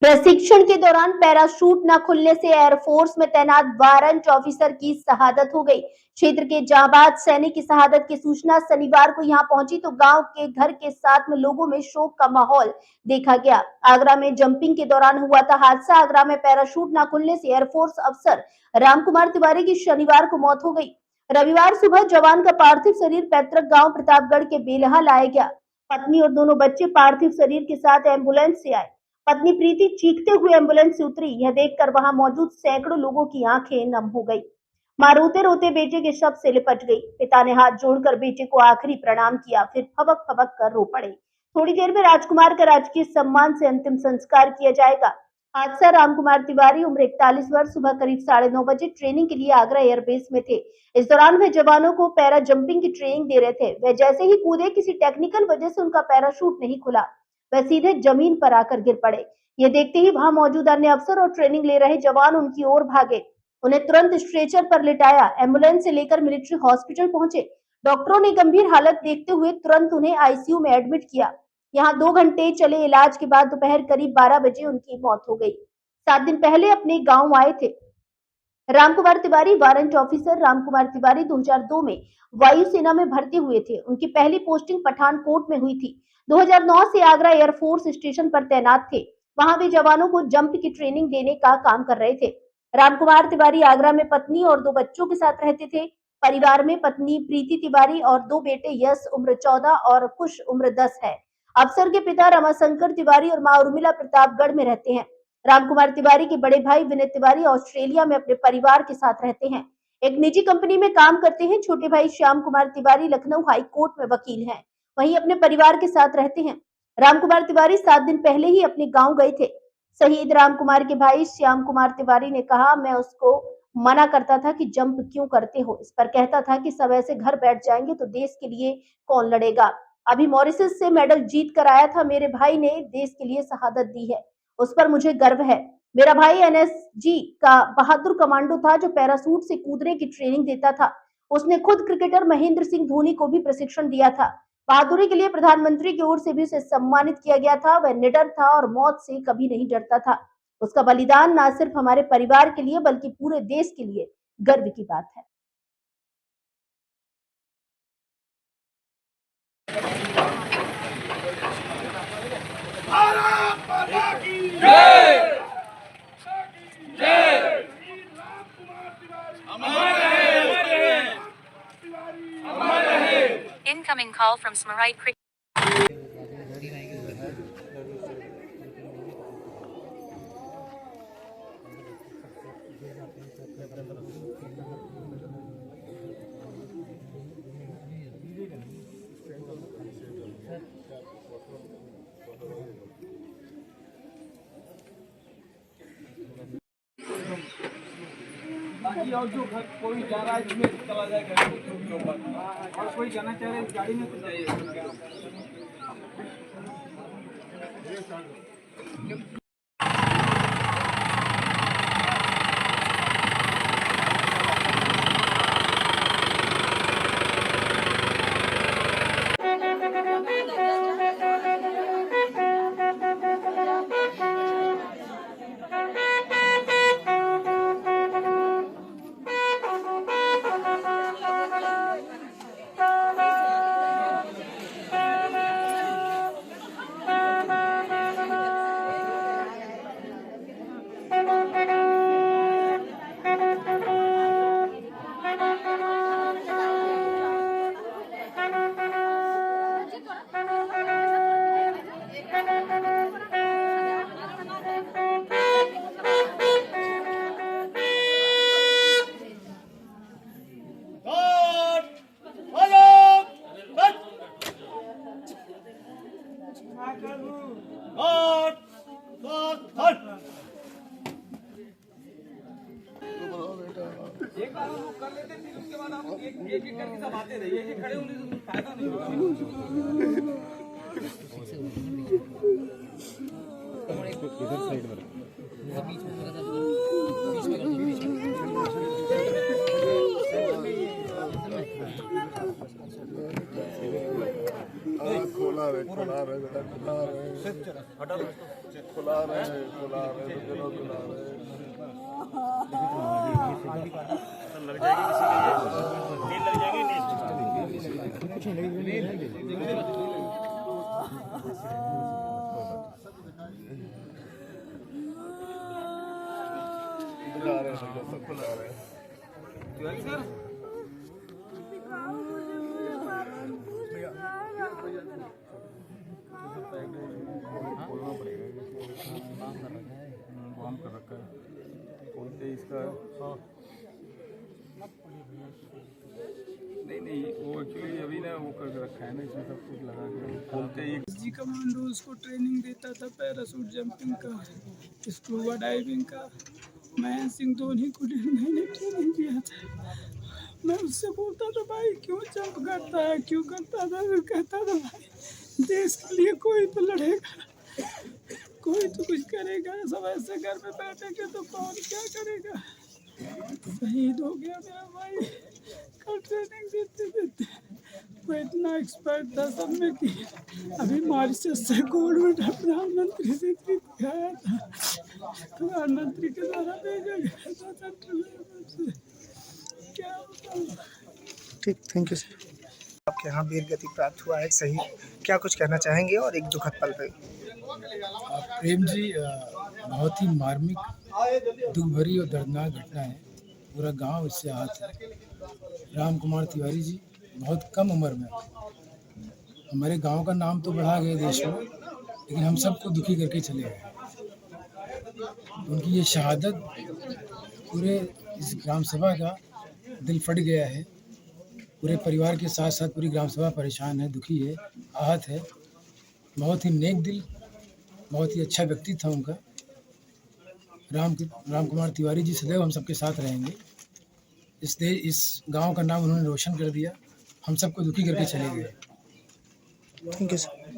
प्रशिक्षण के दौरान पैराशूट न खुलने से एयरफोर्स में तैनात वारंट ऑफिसर की शहादत हो गई। क्षेत्र के जाबाज सैनिक की शहादत की सूचना शनिवार को यहां पहुंची तो गांव के घर के साथ में लोगों में शोक का माहौल देखा गया। आगरा में जंपिंग के दौरान हुआ था हादसा। आगरा में पैराशूट न खुलने से एयरफोर्स अफसर रामकुमार तिवारी की शनिवार को मौत हो गई। रविवार सुबह जवान का पार्थिव शरीर पैतृक गांव प्रतापगढ़ के बेलहा लाया गया। पत्नी और दोनों बच्चे पार्थिव शरीर के साथ एम्बुलेंस से आए। पत्नी प्रीति चीखते हुए एम्बुलेंस से उतरी। यह देखकर वहां मौजूद सैकड़ों लोगों की आंखें नम हो गई। मां रोते रोते बेटे के शव से लिपट गई। पिता ने हाथ जोड़कर बेटे को आखिरी प्रणाम किया, फिर फबक फबक कर रो पड़े। थोड़ी देर में राजकुमार का राजकीय सम्मान से अंतिम संस्कार किया जाएगा। हादसा रामकुमार तिवारी उम्र 41 वर्ष सुबह करीब 9:30 बजे ट्रेनिंग के लिए आगरा एयरबेस में थे। इस दौरान वे जवानों को पैरा जंपिंग की ट्रेनिंग दे रहे थे। वे जैसे ही कूदे, किसी टेक्निकल वजह से उनका पैराशूट नहीं खुला। वह सीधे जमीन पर आकर गिर पड़े। ये देखते ही वहां मौजूद अन्य अफसर और ट्रेनिंग ले रहे जवान उनकी ओर भागे। उन्हें तुरंत स्ट्रेचर पर लिटाया, एम्बुलेंस से लेकर मिलिट्री हॉस्पिटल पहुंचे। डॉक्टरों ने गंभीर हालत देखते हुए तुरंत उन्हें आईसीयू में एडमिट किया। यहाँ 2 घंटे चले इलाज के बाद दोपहर करीब 12 बजे उनकी मौत हो गई। 7 दिन पहले अपने गांव आए थे रामकुमार तिवारी। वारंट ऑफिसर रामकुमार तिवारी 2002 में वायुसेना में भर्ती हुए थे। उनकी पहली पोस्टिंग पठानकोट में हुई थी। 2009 से आगरा एयरफोर्स स्टेशन पर तैनात थे। वहां भी जवानों को जंप की ट्रेनिंग देने का काम कर रहे थे। रामकुमार तिवारी आगरा में पत्नी और 2 बच्चों के साथ रहते थे। परिवार में पत्नी प्रीति तिवारी और 2 बेटे यश उम्र 14 और कुश उम्र 10 है। अफसर के पिता रमाशंकर तिवारी और मां उर्मिला प्रतापगढ़ में रहते हैं। रामकुमार तिवारी के बड़े भाई विनय तिवारी ऑस्ट्रेलिया में अपने परिवार के साथ रहते हैं। एक निजी कंपनी में काम करते हैं। छोटे भाई श्याम कुमार तिवारी लखनऊ हाई कोर्ट में वकील हैं। वहीं अपने परिवार के साथ रहते हैं। रामकुमार तिवारी 7 दिन पहले ही अपने गांव गए थे। शहीद रामकुमार के भाई श्याम कुमार तिवारी ने कहा, मैं उसको मना करता था कि जंप क्यों करते हो। इस पर कहता था कि सब ऐसे घर बैठ जाएंगे तो देश के लिए कौन लड़ेगा। अभी मॉरिशस से मेडल जीत कर आया था। मेरे भाई ने देश के लिए शहादत दी है, उस पर मुझे गर्व है। मेरा भाई एनएसजी का बहादुर कमांडो था जो पैराशूट से कूदने की ट्रेनिंग देता था। उसने खुद क्रिकेटर महेंद्र सिंह धोनी को भी प्रशिक्षण दिया था। बहादुरी के लिए प्रधानमंत्री की ओर से भी उसे सम्मानित किया गया था। वह निडर था और मौत से कभी नहीं डरता था। उसका बलिदान न सिर्फ हमारे परिवार के लिए बल्कि पूरे देश के लिए गर्व की बात है। Incoming call from Smrite Cricket. बाकी और जो कोई जा रहा है इसमें चला जाएगा और कोई जाना चाह रहा है इस गाड़ी में तो जाइए। एक बार हम लोग कर लेते फिर उसके बाद आप एक एक करके सब आते रहिए। ये खड़े होने से फायदा नहीं होगा। इधर साइड में बीच में खोला खुला रहे बेटा, खुला रहे, खुला रहे, खुला रहे, रुको, खुला रहे। खुला रहे, सब खुला रहे। सर काम कर रखा है बोलते इसका नहीं वो एक्चुअली अभी ना वो कर रखा है ना, इसमें सब कुछ लगा के बोलते ही जी कमांडो उसको ट्रेनिंग देता था, पैराशूट जंपिंग का, स्कूबा डाइविंग का। महेंद्र सिंह धोनी को 1.5 महीने ट्रेनिंग दिया था। मैं उससे बोलता था भाई क्यों जंप करता है, क्यों करता था, फिर कहता था भाई देश के लिए कोई तो लड़ेगा, कोई तो कुछ करेगा, सब ऐसे घर में बैठेंगे तो कौन क्या करेगा। शहीद हो गया मेरा भाई। कल ट्रेनिंग देते देते वो इतना एक्सपर्ट था सब में कि अभी मॉरिशस से गोल्ड मेडल प्रधानमंत्री से आया था, प्रधानमंत्री के द्वारा भेजा गया था सेंट्रल गवर्नमेंट से। क्या बताऊँ। ठीक, थैंक यू सर। आपके यहाँ वीर गति प्राप्त हुआ है, सही क्या कुछ कहना चाहेंगे और एक दुखद पल पे? प्रेम जी, बहुत ही मार्मिक, दुख भरी और दर्दनाक घटना है। पूरा गांव इससे आहत है। राम कुमार तिवारी जी बहुत कम उम्र में हमारे गांव का नाम तो बढ़ा गए देश में, लेकिन हम सबको दुखी करके चले गए। उनकी ये शहादत पूरे इस ग्राम सभा का दिल फट गया है। पूरे परिवार के साथ साथ पूरी ग्राम सभा परेशान है, दुखी है, आहत है। बहुत ही नेक दिल, बहुत ही अच्छा व्यक्ति था उनका। राम कुमार तिवारी जी सदैव हम सबके साथ रहेंगे। इस गांव का नाम उन्होंने रोशन कर दिया, हम सबको दुखी करके चले गए। Thank you sir.